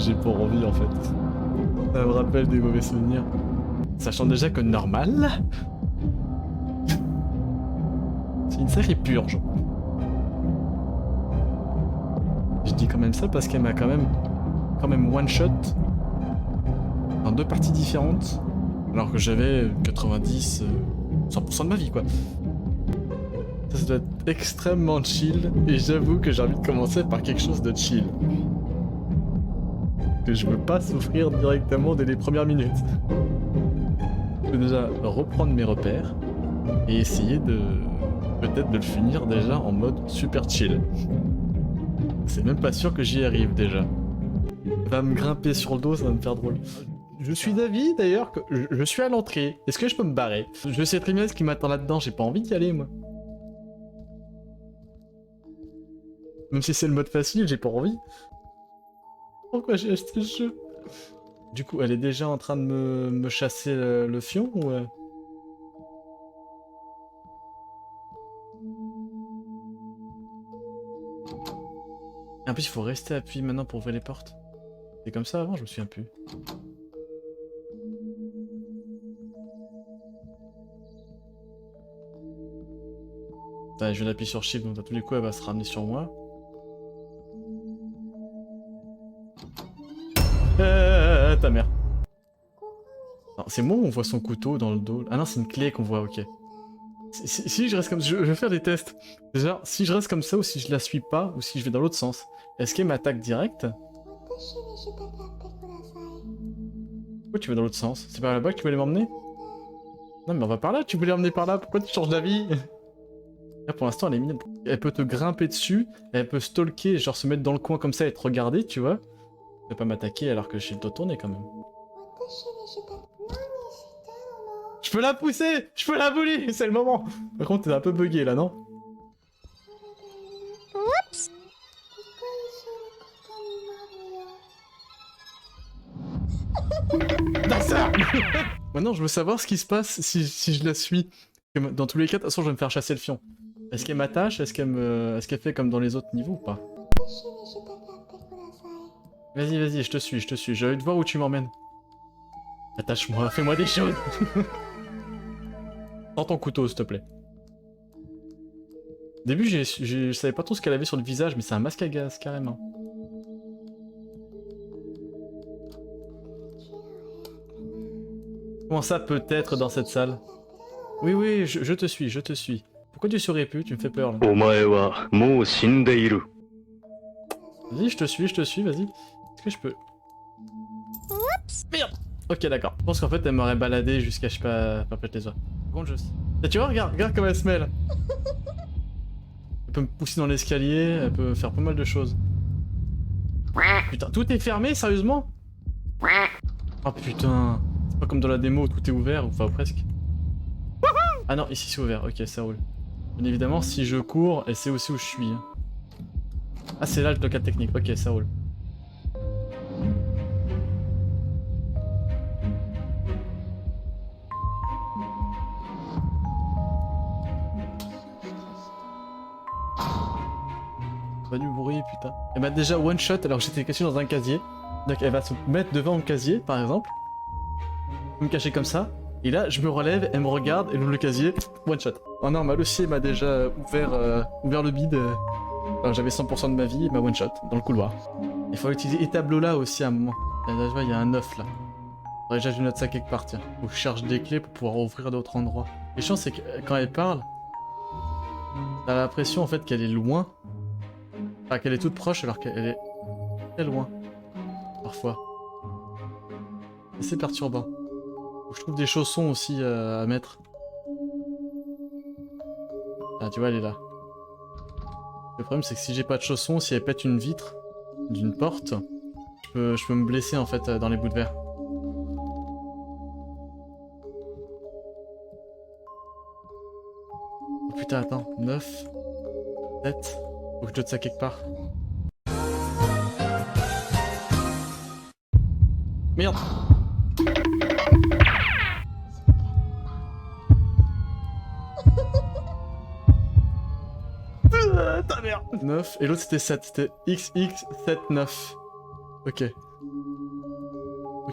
J'ai pas envie en fait. Ça me rappelle des mauvais souvenirs. Sachant déjà que normal... C'est une sacrée purge. Je dis quand même ça parce qu'elle m'a quand même one shot dans 2 parties différentes, alors que j'avais 90, 100% de ma vie quoi. Ça doit être extrêmement chill et j'avoue que j'ai envie de commencer par quelque chose de chill. Que je veux pas souffrir directement dès les premières minutes. Je veux déjà reprendre mes repères et essayer de peut-être de le finir déjà en mode super chill. C'est même pas sûr que j'y arrive déjà. Va me grimper sur le dos, ça va me faire drôle. Je suis d'avis d'ailleurs que je suis à l'entrée. Est-ce que je peux me barrer? Je sais très bien ce qui m'attend là-dedans, j'ai pas envie d'y aller moi. Même si c'est le mode facile, j'ai pas envie. Pourquoi j'ai acheté ce jeu? Du coup, elle est déjà en train de me chasser le fion ou... En plus, il faut rester appuyé maintenant pour ouvrir les portes. C'est comme ça avant, je me souviens plus. Attends, je viens d'appuyer sur Shift, donc à tous les coups, elle va se ramener sur moi. Ta mère. C'est moi où on voit son couteau dans le dos? Ah non, c'est une clé qu'on voit, ok. Si je reste comme ça, je vais faire des tests. Déjà, si je reste comme ça ou si je la suis pas ou si je vais dans l'autre sens. Est-ce qu'elle m'attaque direct? Pourquoi tu vas dans l'autre sens? C'est par là-bas que tu voulais m'emmener? Non mais on va par là, tu voulais m'emmener par là, pourquoi tu changes d'avis? Là pour l'instant elle est mignonne. Elle peut te grimper dessus, elle peut stalker, genre se mettre dans le coin comme ça et te regarder, tu vois. Elle peut pas m'attaquer alors que j'ai le dos tourné quand même. Je peux la pousser! Je peux la bully! C'est le moment! Par contre, t'es un peu bugué là, non? Oups. Maintenant, je veux savoir ce qui se passe si je la suis. Dans tous les cas, de toute façon, je vais me faire chasser le fion. Est-ce qu'elle m'attache? Est-ce qu'elle fait comme dans les autres niveaux ou pas? Vas-y, vas-y, je te suis. J'ai envie de voir où tu m'emmènes. Attache-moi, fais-moi des choses. Prends ton couteau, s'il te plaît. Au début, je savais pas trop ce qu'elle avait sur le visage, mais c'est un masque à gaz, carrément. Comment ça peut être dans cette salle? Oui, oui, je te suis, je te suis. Pourquoi tu saurais plus? Tu me fais peur, là. Vas-y, je te suis, vas-y. Est-ce que je peux... Oups. Merde. Ok, d'accord. Je pense qu'en fait, elle m'aurait baladé jusqu'à, je sais pas, faire pète les oies. Par contre, et tu vois, regarde comment elle se mêle. Elle peut me pousser dans l'escalier, elle peut faire pas mal de choses. Putain, tout est fermé, sérieusement? Oh putain. C'est pas comme dans la démo où tout est ouvert, enfin presque. Ah non, ici c'est ouvert, ok, ça roule. Bien évidemment, si je cours, elle sait aussi où je suis. Ah, c'est là le local technique, ok, ça roule. Pas du bruit, putain. Elle m'a déjà one shot alors que j'étais caché dans un casier. Donc elle va se mettre devant le casier, par exemple. Me cacher comme ça. Et là, je me relève, elle me regarde, elle ouvre le casier, one shot. En normal aussi, elle m'a déjà ouvert le bide. Alors j'avais 100% de ma vie, elle m'a one shot dans le couloir. Il faut utiliser et tableau là aussi à un moment. Là, je vois, il y a un œuf là. Faudrait déjà que je note ça quelque part, tiens. Faut que je cherche des clés pour pouvoir ouvrir d'autres endroits. Et chiant, c'est que quand elle parle, t'as l'impression en fait qu'elle est loin. Enfin, qu'elle est toute proche alors qu'elle est très loin. Parfois. Et c'est perturbant. Faut que je trouve des chaussons aussi à mettre. Ah, tu vois, elle est là. Le problème, c'est que si j'ai pas de chaussons, si elle pète une vitre d'une porte, je peux me blesser en fait dans les bouts de verre. Oh putain, attends. 9, 7. Faut que je dote ça quelque part. Merde! Ta merde! 9, et l'autre c'était 7, c'était XX79. Ok.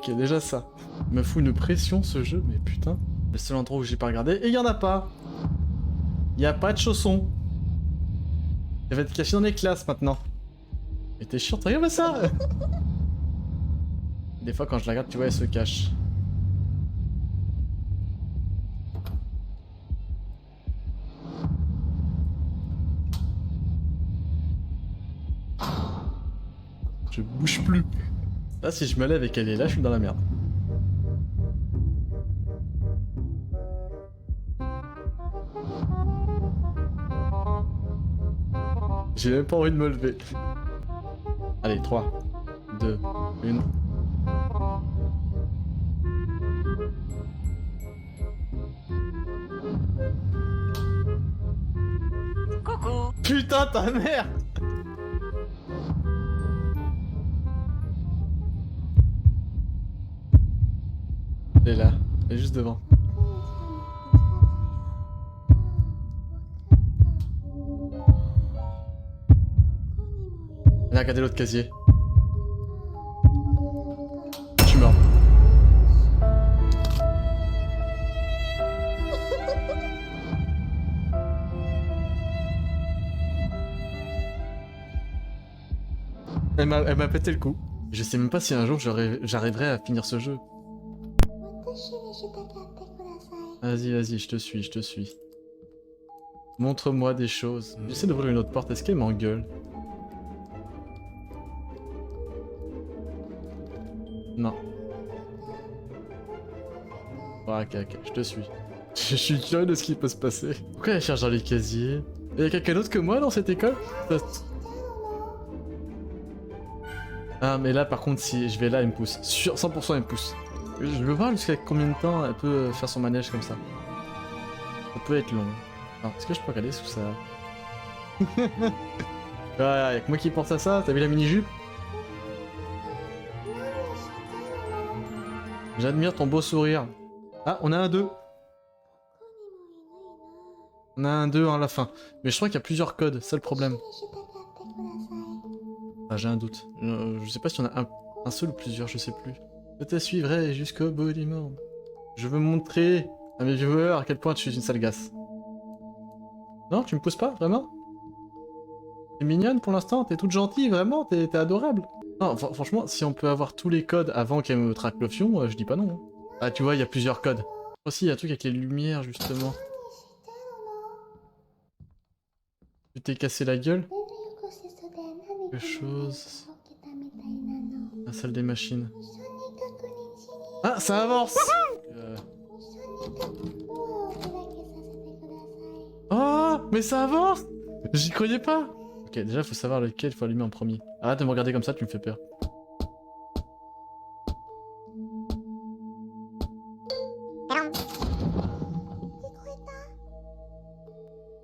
Ok, déjà ça. Il me fout une pression ce jeu, mais putain. Le seul endroit où j'ai pas regardé, et il y en a pas. Il y a pas de chaussons. Elle va être cachée dans les classes maintenant. Mais t'es chiante, regarde ça. Des fois quand je la regarde, tu vois, elle se cache. Je bouge plus. Là, si je me lève et qu'elle est là, je suis dans la merde. J'ai même pas envie de me lever. Allez, 3, 2, 1. Coucou. Putain, ta mère! Elle est là, elle est juste devant. Elle a regardé l'autre casier. Je suis mort. Elle m'a pété le coup. Je sais même pas si un jour j'arriverai à finir ce jeu. Vas-y, vas-y, je te suis, je te suis. Montre-moi des choses. J'essaie d'ouvrir une autre porte, est-ce qu'elle m'engueule? Non. Ouais, ok, ok, je te suis. Je suis curieux de ce qui peut se passer. Pourquoi elle cherche dans les casiers? Il y a quelqu'un d'autre que moi dans cette école? Ah, mais là, par contre, si je vais là, elle me pousse. Sur 100% elle me pousse. Je veux voir jusqu'à combien de temps elle peut faire son manège comme ça. Ça peut être long. Alors, est-ce que je peux regarder sous ça? Ouais, y'a que moi qui pense à ça, t'as vu la mini-jupe? J'admire ton beau sourire. Ah, on a un 2. On a un 2 à la fin. Mais je crois qu'il y a plusieurs codes, c'est le problème. Ah, j'ai un doute. Je sais pas si on a un seul ou plusieurs, je sais plus. Je te suivrai jusqu'au bout du monde. Je veux montrer à mes viewers à quel point tu es une sale gasse. Non, tu me pousses pas, vraiment? T'es mignonne pour l'instant, t'es toute gentille, vraiment, t'es adorable. Non, franchement, si on peut avoir tous les codes avant qu'elle me traque l'option, je dis pas non. Ah, tu vois, il y a plusieurs codes. Aussi, il y a un truc avec les lumières, justement. Tu t'es cassé la gueule? Quelque chose... La salle des machines. Ah, ça avance! Oh, mais ça avance! J'y croyais pas! Ok, déjà, faut savoir lequel il faut allumer en premier. Arrête de me regarder comme ça, tu me fais peur.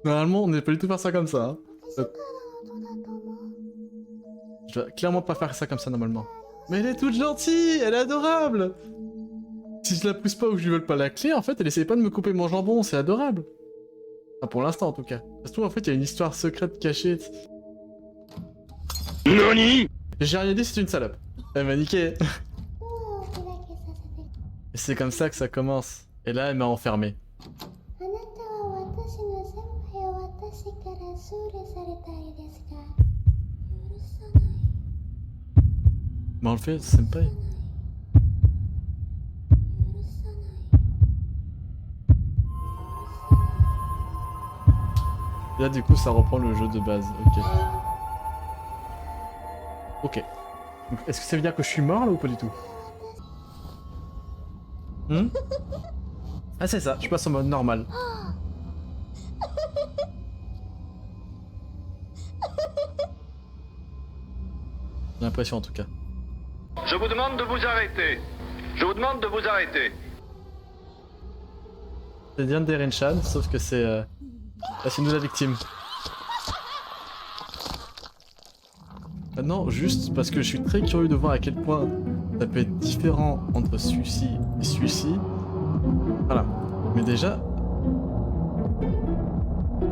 Normalement, on n'est pas du tout faire ça comme ça. Hein. Je dois clairement pas faire ça comme ça normalement. Mais elle est toute gentille, elle est adorable. Si je la pousse pas ou que je lui vole pas la clé, en fait, elle essaie pas de me couper mon jambon, c'est adorable. Enfin, pour l'instant en tout cas. Ça se trouve, en fait, il y a une histoire secrète cachée. NANI? J'ai rien dit, c'est une salope. Elle m'a niqué. Et c'est comme ça que ça commence. Et là, elle m'a enfermé. Mais on le fait, senpai. Et là, du coup, ça reprend le jeu de base. Ok. Ok. Est-ce que ça veut dire que je suis mort là ou pas du tout? Ah, c'est ça, je passe en mode normal. J'ai l'impression en tout cas. Je vous demande de vous arrêter. Je vous demande de vous arrêter. C'est Diane Derenchan, sauf que c'est... Là, c'est nous la victime. Maintenant, juste parce que je suis très curieux de voir à quel point ça peut être différent entre celui-ci et celui-ci. Voilà. Mais déjà...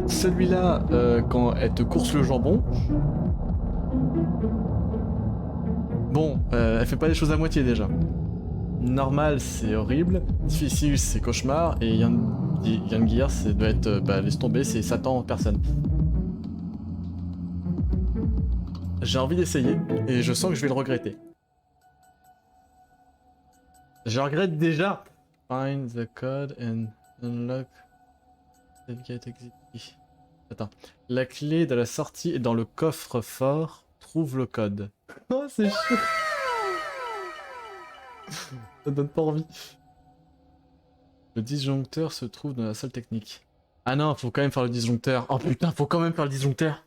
Celui-là, quand elle te course le jambon... Bon, elle fait pas les choses à moitié déjà. normal, c'est horrible. Difficile, c'est cauchemar. Et Young Gear, ça doit être... bah, laisse tomber, c'est Satan en personne. J'ai envie d'essayer, et je sens que je vais le regretter. Je regrette déjà. Find the code and unlock the gate exit. Attends. La clé de la sortie est dans le coffre-fort. Trouve le code. Oh, c'est chaud. Ça donne pas envie. Le disjoncteur se trouve dans la salle technique. Ah non, faut quand même faire le disjoncteur. Oh putain, faut quand même faire le disjoncteur.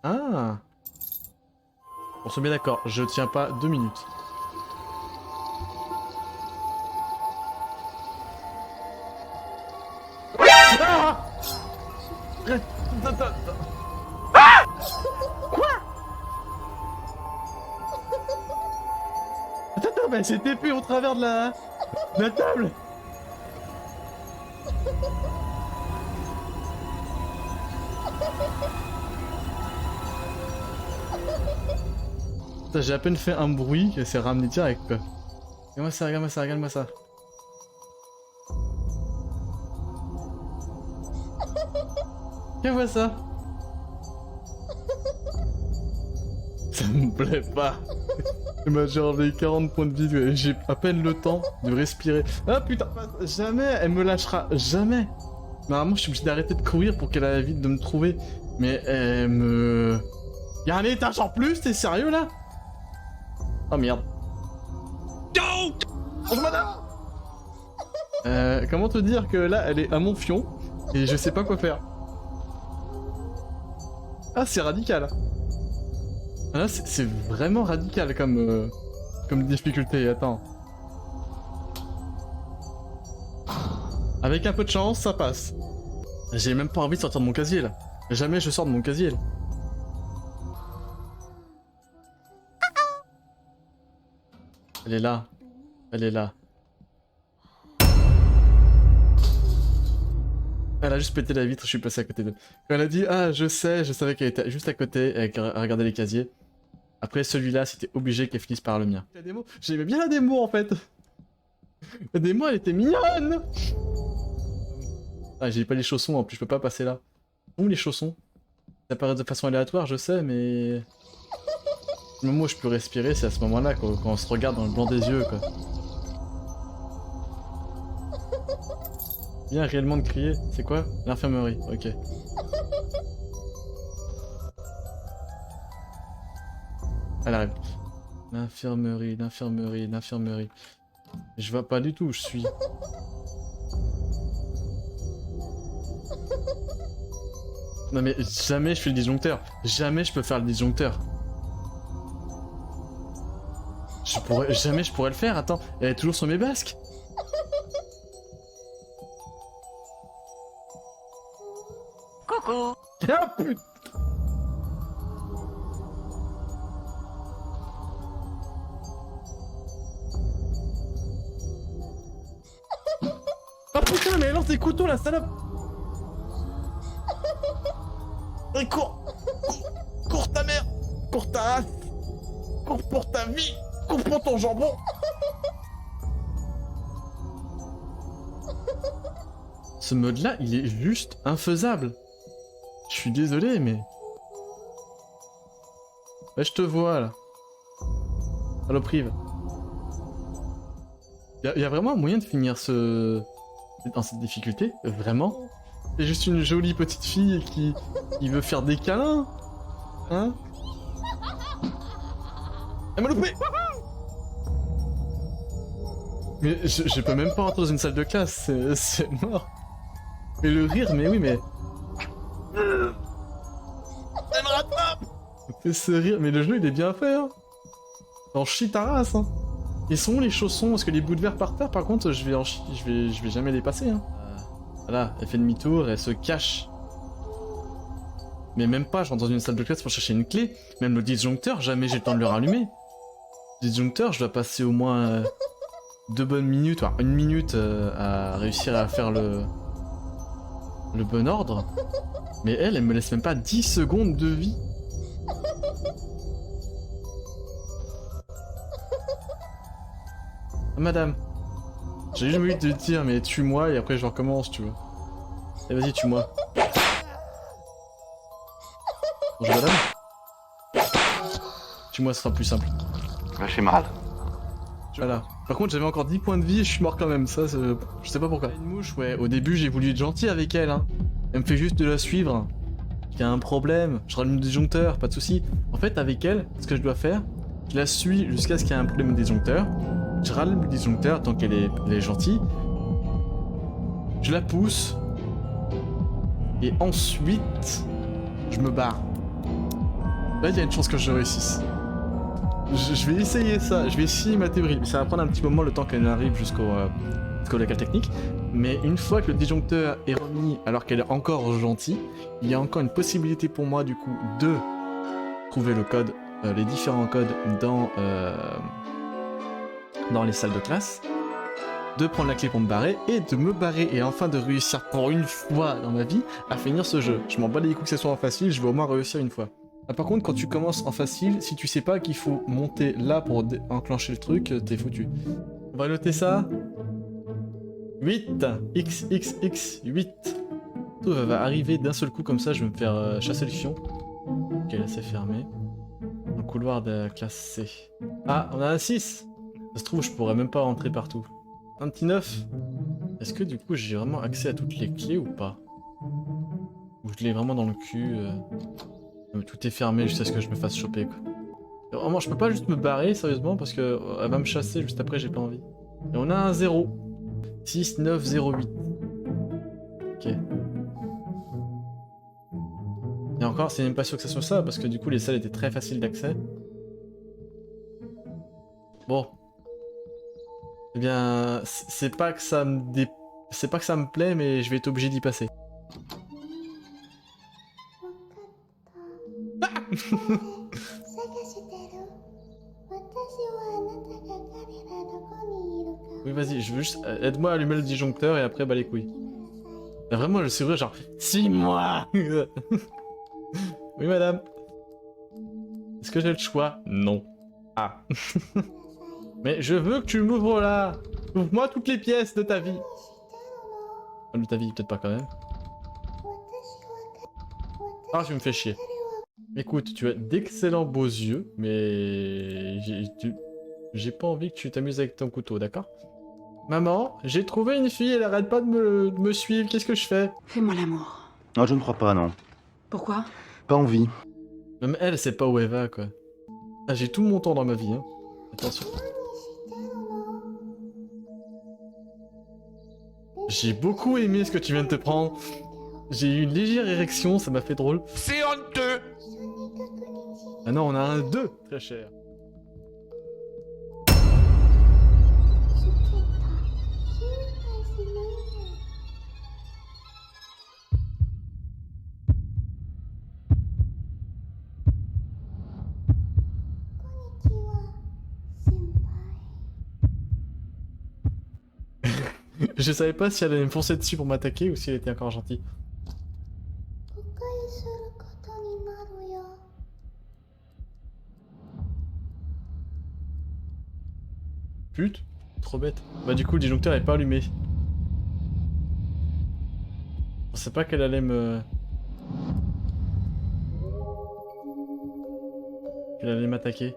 Ah. On se met d'accord, je tiens pas 2 minutes. Ah ah quoi? Attends, mais j'ai TP au travers de la table. J'ai à peine fait un bruit que c'est ramené direct quoi. Regarde-moi ça, regarde-moi ça, regarde-moi ça. Regarde-moi ça. Ça me plaît pas. J'ai enlevé 40 points de vie, j'ai à peine le temps de respirer. Ah putain, jamais elle me lâchera, jamais. Normalement je suis obligé d'arrêter de courir pour qu'elle ait vite de me trouver. Mais elle me... Y'a un étage en plus, t'es sérieux là? Oh merde. Bonjour madame. Comment te dire que là elle est à mon fion et je sais pas quoi faire. Ah c'est radical. Ah, là c'est vraiment radical comme difficulté, attends. Avec un peu de chance ça passe. J'ai même pas envie de sortir de mon casier là. Jamais je sors de mon casier là. Elle est là. Elle est là. Elle a juste pété la vitre, je suis passé à côté d'elle. Quand elle a dit « Ah, je savais qu'elle était juste à côté, elle regardait les casiers. » Après, celui-là, c'était obligé qu'elle finisse par le mien. La démo, j'aimais bien la démo, en fait. La démo, elle était mignonne. Ah, j'ai pas les chaussons, en plus, je peux pas passer là. Où les chaussons? Ça apparaît de façon aléatoire, je sais, mais... Le moment où je peux respirer, c'est à ce moment-là, quand on se regarde dans le blanc des yeux, quoi. Bien réellement de crier. C'est quoi? L'infirmerie, ok. Elle arrive. L'infirmerie, l'infirmerie, l'infirmerie. Je vois pas du tout où je suis. Non mais jamais je fais le disjoncteur. Jamais je peux faire le disjoncteur. Jamais je pourrais le faire, attends. Elle est toujours sur mes basques. Coucou. Ah putain. Oh putain, mais elle lance des couteaux la salope. Et cours. Cours ta mère. Cours ta race. Cours pour ta vie. Cours pour ton jambon. Ce mode là, il est juste infaisable. Je suis désolé, mais... Là, je te vois, là. Saloperie. Y a vraiment un moyen de finir dans cette difficulté? Vraiment? C'est juste une jolie petite fille qui veut faire des câlins? Hein? Elle m'a loupé! Mais je peux même pas rentrer dans une salle de classe, c'est mort. Mais le rire, mais oui, mais... Elle me rattrape! C'est ce rire, mais le jeu il est bien fait, hein. T'en chies ta race, hein. Ils sont où les chaussons? Parce que les bouts de verre par terre, par contre, je vais jamais les passer, hein. Voilà, elle fait demi-tour, elle se cache. Mais même pas, je rentre dans une salle de classe pour chercher une clé. Même le disjoncteur, jamais j'ai le temps de le rallumer. Le disjoncteur, je dois passer au moins 2 bonnes minutes, voire 1 minute à réussir à faire le bon ordre. Mais elle me laisse même pas 10 secondes de vie. Madame, j'ai juste envie de te dire, mais tue-moi et après je recommence, tu vois. Et vas-y, tue-moi. Bonjour madame. Tue-moi, ce sera plus simple. Lâchez mal. Voilà. Par contre, j'avais encore 10 points de vie et je suis mort quand même, ça, je sais pas pourquoi. Une mouche, ouais, au début j'ai voulu être gentil avec elle, hein. Elle me fait juste de la suivre. Il y a un problème, je rallume le disjoncteur, pas de soucis. En fait, avec elle, ce que je dois faire, je la suis jusqu'à ce qu'il y ait un problème au disjoncteur. Je rallume le disjoncteur tant qu'elle est gentille. Je la pousse. Et ensuite, je me barre. Là, il y a une chance que je réussisse. Je vais essayer ça, je vais essayer ma théorie. Ça va prendre un petit moment le temps qu'elle arrive jusqu'au local technique. Mais une fois que le disjoncteur est remis alors qu'elle est encore gentille, il y a encore une possibilité pour moi du coup de trouver le code, les différents codes dans les salles de classe, de prendre la clé pour me barrer et de me barrer et enfin de réussir pour une fois dans ma vie à finir ce jeu. Je m'en bats les couilles que ce soit en facile, je vais au moins réussir une fois. Ah, par contre, quand tu commences en facile, si tu sais pas qu'il faut monter là pour enclencher le truc, t'es foutu. On va noter ça. 8 XXX 8. Tout va arriver d'un seul coup comme ça, je vais me faire chasser le fion. Ok, là c'est fermé. Un couloir de la classe C. Ah, on a un 6. Ça se trouve, je pourrais même pas rentrer partout. Un petit 9. Est-ce que du coup j'ai vraiment accès à toutes les clés ou pas? Ou je l'ai vraiment dans le cul tout est fermé jusqu'à ce que je me fasse choper quoi. Et vraiment, je peux pas juste me barrer sérieusement parce que elle va me chasser juste après, j'ai pas envie. Et on a un 0. 6, 9, 0, 8. Ok. Et encore, c'est même pas sûr que ça soit ça parce que du coup les salles étaient très faciles d'accès. Bon. Eh bien, c'est pas que ça me c'est pas que ça me plaît, mais je vais être obligé d'y passer. Oui, vas-y, je veux juste... aide-moi à allumer le disjoncteur et après, bah les couilles. Là, vraiment, le sourire, genre... 6 mois. Oui, madame. Est-ce que j'ai le choix? Non. Ah. Mais je veux que tu m'ouvres là. Ouvre-moi toutes les pièces de ta vie. De ta vie, peut-être pas quand même. Ah, tu me fais chier. Écoute, tu as d'excellents beaux yeux, mais... j'ai pas envie que tu t'amuses avec ton couteau, d'accord? Maman, j'ai trouvé une fille, elle arrête pas de me suivre, qu'est-ce que je fais? Fais-moi l'amour. Non, je ne crois pas, non. Pourquoi? Pas envie. Même elle sait pas où elle va, quoi. Ah, j'ai tout mon temps dans ma vie, hein. Attention. J'ai beaucoup aimé ce que tu viens de te prendre. J'ai eu une légère érection, ça m'a fait drôle. C'est honteux. Ah non, on a un 2, très cher. Je savais pas si elle allait me foncer dessus pour m'attaquer ou si elle était encore gentille. Pute, trop bête. Bah du coup le disjoncteur est pas allumé. Je pensais pas qu'elle allait me... qu'elle allait m'attaquer.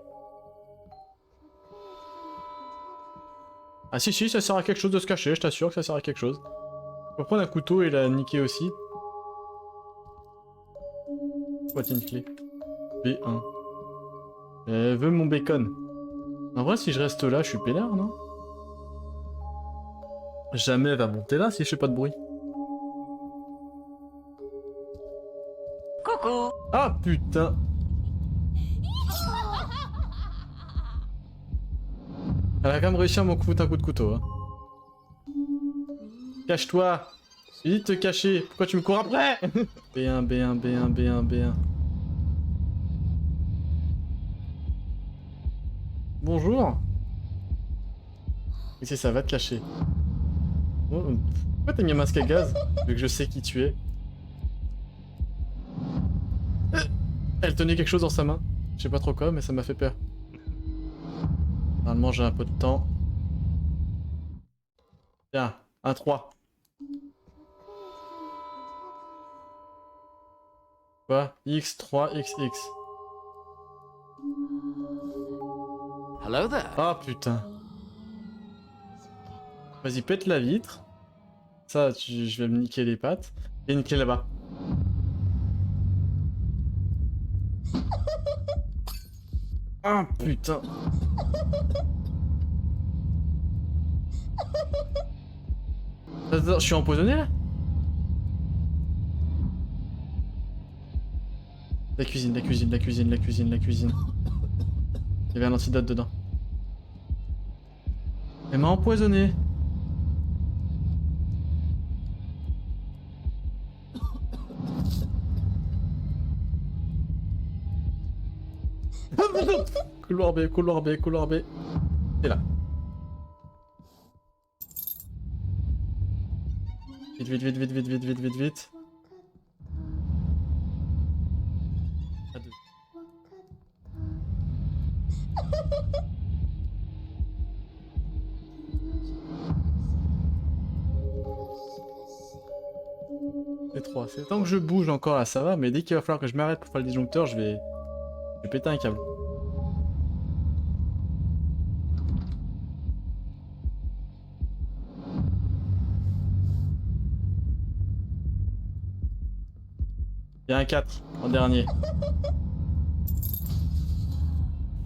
Ah si, ça sert à quelque chose de se cacher, je t'assure que ça sert à quelque chose. Je vais prendre un couteau et la niquer aussi. Quoi, tiens une clé. B1. Elle veut mon bacon. En vrai, si je reste là, je suis peinard, non? Jamais elle va monter là si je fais pas de bruit. Coucou. Ah putain! Elle a quand même réussi à m'en foutre un coup de couteau, hein. Cache-toi! J'ai dit de te cacher, pourquoi tu me cours après? B1, B1, B1, B1, B1. Bonjour. Et c'est ça, va te cacher. Oh, pourquoi t'as mis un masque à gaz? Vu que je sais qui tu es. Elle tenait quelque chose dans sa main. Je sais pas trop quoi, mais ça m'a fait peur. Normalement, j'ai un peu de temps. Tiens, un 3. Quoi? X3, XX. Hello there. Ah putain. Vas-y, pète la vitre. Ça, je vais me niquer les pattes. Et une clé là-bas. Ah putain. Attends, je suis empoisonné là? La cuisine, la cuisine, la cuisine, la cuisine, la cuisine. Il y avait un antidote dedans. Elle m'a empoisonné. Couloir B, couloir B, couloir B. Et là. Vite, vite, vite, vite, vite, vite, vite, vite, vite. À deux. C'est 3. C'est tant que je bouge encore là, ça va, mais dès qu'il va falloir que je m'arrête pour faire le disjoncteur, je vais péter un câble. Il y a un 4 en dernier.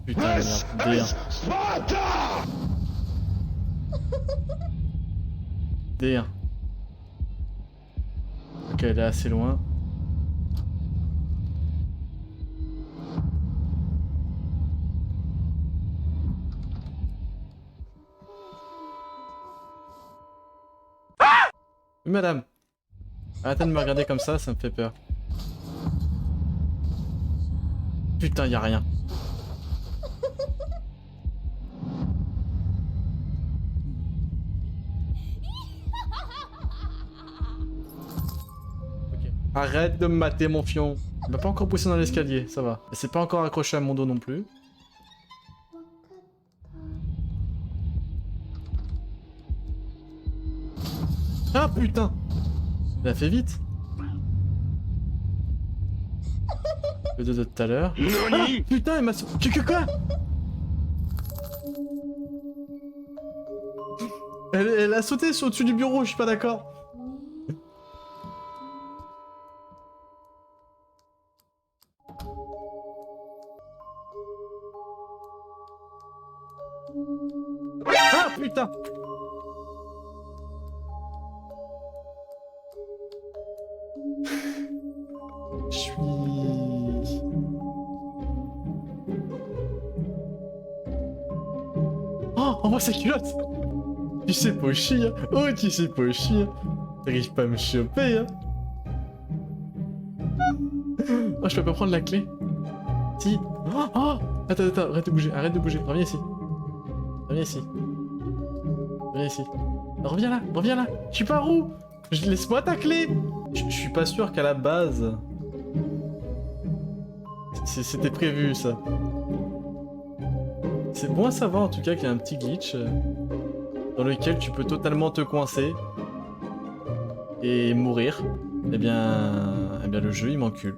Putain de merde. D1. Ok, elle est assez loin. Oui, madame. Arrêtez de me regarder comme ça me fait peur. Putain, y a rien. Ok. Arrête de me mater, mon fion. Il m'a pas encore poussé dans l'escalier, ça va. Et c'est pas encore accroché à mon dos non plus. Ah putain! Il a fait vite. Le 2 de tout à l'heure. Ah, putain, il m'a... Quoi? Elle a sauté au-dessus du bureau, je suis pas d'accord. Ah putain! Je suis... Oh, envoie sa culotte! Tu sais pas chier, hein. Oh, tu sais pas chier. T'arrives pas à me choper, hein. Oh, je peux pas prendre la clé. Si. Oh, oh. Attends, attends, arrête de bouger, arrête de bouger. Reviens ici. Reviens ici. Reviens ici. Reviens là, reviens là. Je suis pas où? Laisse-moi ta clé. Je suis pas sûr qu'à la base... C'était prévu, ça. C'est bon à savoir, en tout cas, qu'il y a un petit glitch dans lequel tu peux totalement te coincer et mourir. Eh bien le jeu, il m'encule.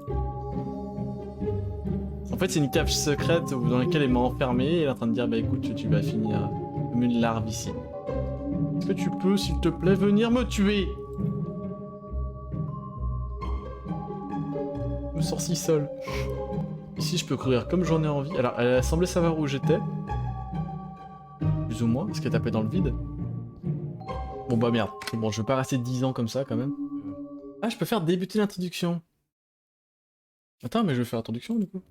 En fait, c'est une cave secrète dans laquelle elle m'a enfermé et elle est en train de dire, bah écoute, tu vas finir comme une larve ici. Est-ce que tu peux, s'il te plaît, venir me tuer? Je me sens si seul. Ici, je peux courir comme j'en ai envie. Alors, elle a semblé savoir où j'étais. Plus ou moins, parce qu'elle tapait dans le vide. Bon bah merde, c'est bon, je vais pas rester 10 ans comme ça quand même. Ah, je peux faire débuter l'introduction. Attends, mais je vais faire l'introduction du coup.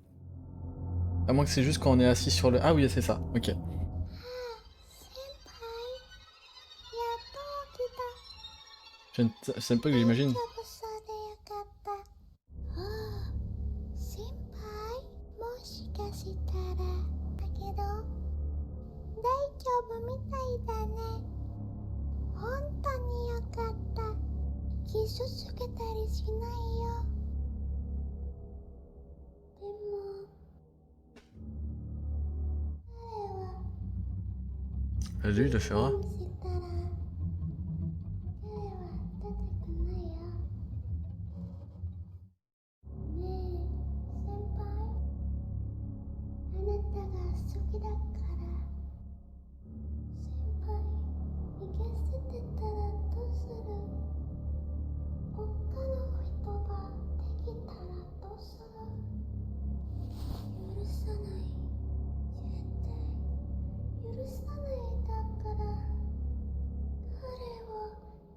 À moins que c'est juste quand on est assis sur le... Ah oui, c'est ça, ok. Je sais pas que j'imagine. 夫みたいだね。本当によかった。キスつけたりしないよ。でも彼は Lui, il le fera. したら彼は出てくないよ。ねえ先輩、あなたが好きだから先輩逃げ捨ててたらどうする？他の人ができたらどうする？許さない。絶対許さないだから彼を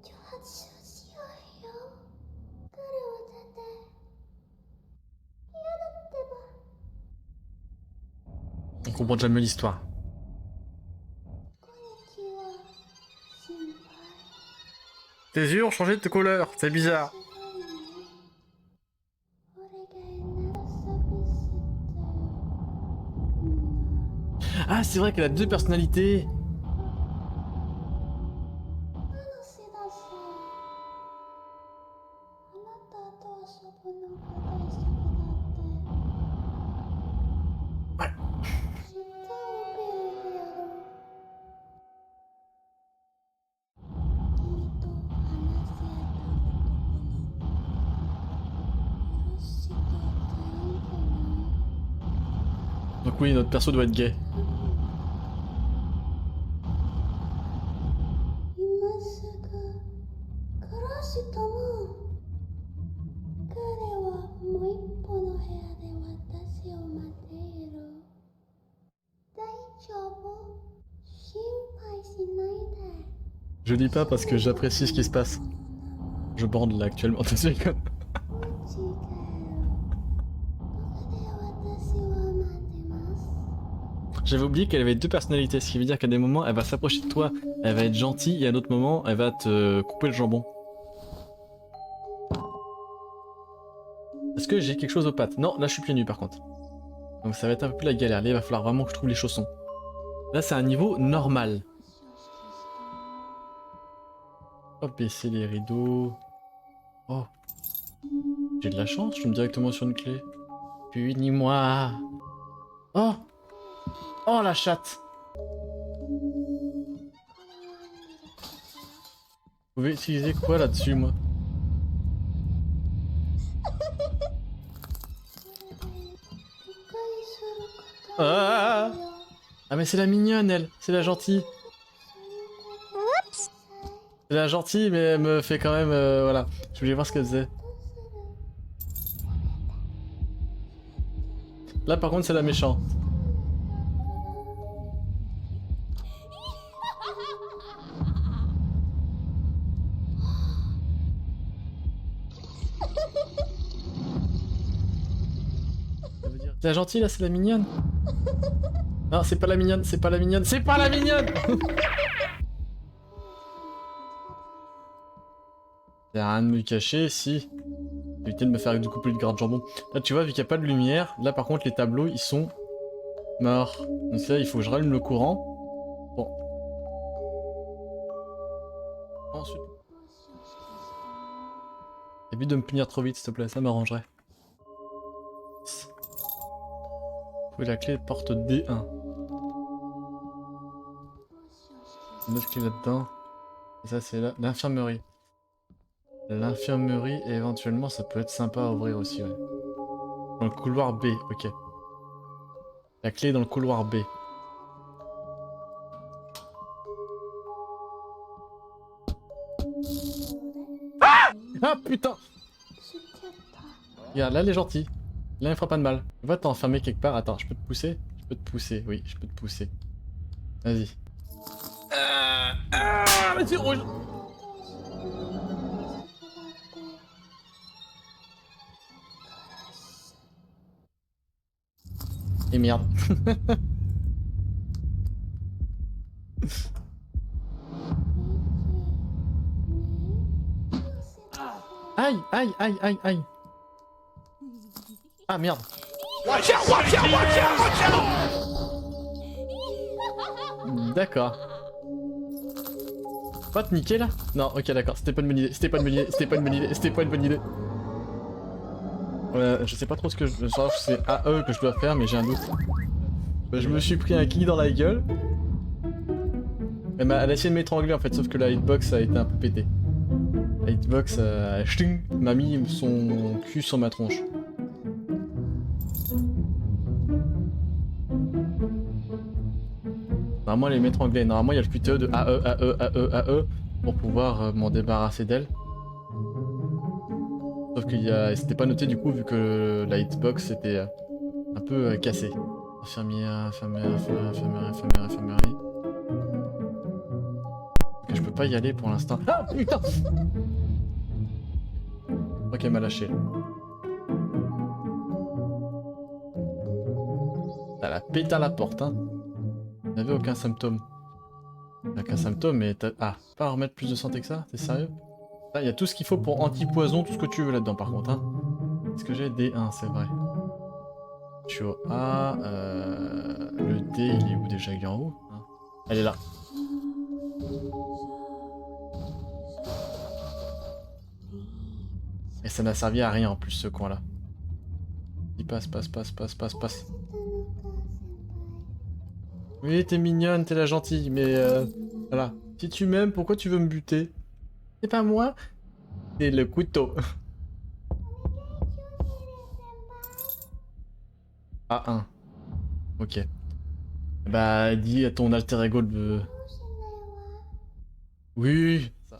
挑発しようよ。彼を出て嫌だってば。 On comprend jamais l'histoire. こんにちは先輩。 Tes yeux ont changé de couleur, c'est bizarre. すごいね。俺がエナルサビスって Ah, c'est vrai qu'elle a deux personnalités. 話ださ。あなたと遊ぶのが大好きだって。はい。知ったおべえやろ。君と話せた男の許してたいんじゃない？ Donc oui, notre perso doit être gay. 今すぐ殺しても彼はもう一歩の部屋で私を待っている。大丈夫？心配しないで。 Je dis pas parce que j'apprécie ce qui se passe. Je bande là actuellement. Attention, comme. お家帰る。ここで私は待ってます。 J'avais oublié qu'elle avait deux personnalités, ce qui veut dire qu'à des moments elle va s'approcher de toi, elle va être gentille, et à d'autres moments elle va te couper le jambon. Est-ce que j'ai quelque chose aux pattes? Non, là je suis pieds nus par contre. Donc ça va être un peu plus la galère, là il va falloir vraiment que je trouve les chaussons. Là c'est un niveau normal. Hop, baisser les rideaux. Oh. J'ai de la chance, je tombe directement sur une clé. Punis-moi. Oh. Oh la chatte. Vous pouvez utiliser quoi là-dessus, moi? Ah, ah mais c'est la mignonne, elle. C'est la gentille. C'est la gentille, mais elle me fait quand même... voilà. Je voulais voir ce qu'elle faisait. Là, par contre, c'est la méchante. La gentille là, c'est la mignonne. Non, c'est pas la mignonne, c'est pas la mignonne, c'est pas la mignonne. Y'a rien de me cacher, si. Éviter de me faire du couper de garde jambon. Là, tu vois, vu qu'il n'y a pas de lumière, là par contre, les tableaux ils sont morts. Donc là, il faut que je rallume le courant. Bon. Ensuite. Évite de me punir trop vite, s'il te plaît, ça m'arrangerait. La clé porte D1. Une autre clé là-dedans. Et ça c'est l'infirmerie. L'infirmerie et éventuellement ça peut être sympa à ouvrir aussi, ouais. Dans le couloir B, ok. La clé est dans le couloir B. Ah putain! Regarde, là elle est gentille. Là, il me fera pas de mal. Va t'enfermer quelque part. Attends, je peux te pousser? Je peux te pousser, oui, je peux te pousser. Vas-y. Vas-y, rouge! Et merde. Aïe, aïe, aïe, aïe, aïe. Ah merde. D'accord. Pas te niquer là? Non, ok d'accord, c'était pas une bonne idée, c'était pas une bonne idée, c'était pas une bonne idée, c'était pas une bonne idée. Je sais pas trop ce que je... Genre, c'est AE que je dois faire mais j'ai un doute. Bah, je me suis pris un kick dans la gueule. Elle a essayé de m'étrangler en fait, sauf que la hitbox a été un peu pétée. La hitbox m'a mis son cul sur ma tronche. Normalement elle est m'étrangler, normalement il y a le QTE de AE pour pouvoir m'en débarrasser d'elle. Sauf que c'était pas noté du coup vu que la hitbox était un peu cassée. Infirmière. Ok, je peux pas y aller pour l'instant. Ah putain! Je crois qu'elle m'a lâché là. Elle a pété à la porte hein. N'avait aucun symptôme. Aucun symptôme mais ah, pas remettre plus de santé que ça? T'es sérieux? Là, il y a tout ce qu'il faut pour anti-poison, tout ce que tu veux là-dedans par contre hein. Est-ce que j'ai D1, c'est vrai. Je suis au A, le D il est où déjà? Il est en haut hein. Elle est là. Et ça n'a servi à rien en plus ce coin là. Il passe. Oui t'es mignonne, t'es la gentille, mais voilà. Si tu m'aimes, pourquoi tu veux me buter? C'est pas moi, c'est le couteau. A1. Ok. Bah dis à ton alter ego de... Oui. Ça.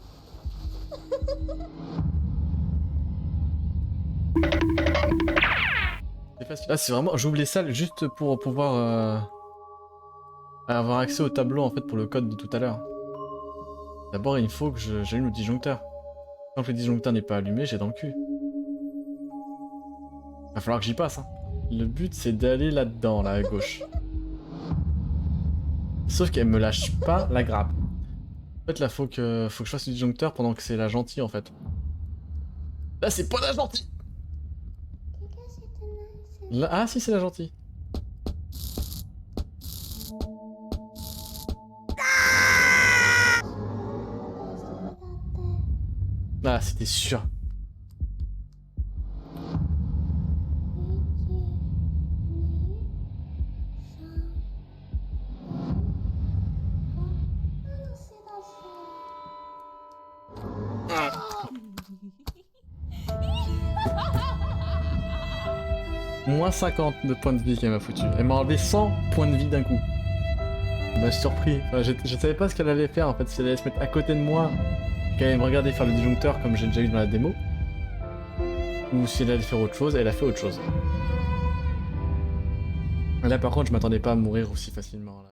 C'est facile. Ah c'est vraiment... J'ouvre les salles juste pour pouvoir avoir accès au tableau en fait pour le code de tout à l'heure. D'abord il faut que j'allume le disjoncteur. Tant que le disjoncteur n'est pas allumé, j'ai dans le cul. Va falloir que j'y passe hein. Le but c'est d'aller là-dedans, là à gauche. Sauf qu'elle me lâche pas la grappe. En fait là faut que je fasse le disjoncteur pendant que c'est la gentille en fait. Là c'est pas la gentille. Là, ah si c'est la gentille. Ah c'était sûr. Moins 50 de points de vie qu'elle m'a foutu. Elle m'a enlevé 100 points de vie d'un coup. Elle m'a surpris. Enfin, je savais pas ce qu'elle allait faire en fait. Si elle allait se mettre à côté de moi, qu'elle allait me regarder faire le disjoncteur comme j'ai déjà eu dans la démo. Ou si elle allait faire autre chose, elle a fait autre chose. Là par contre je m'attendais pas à mourir aussi facilement. Là.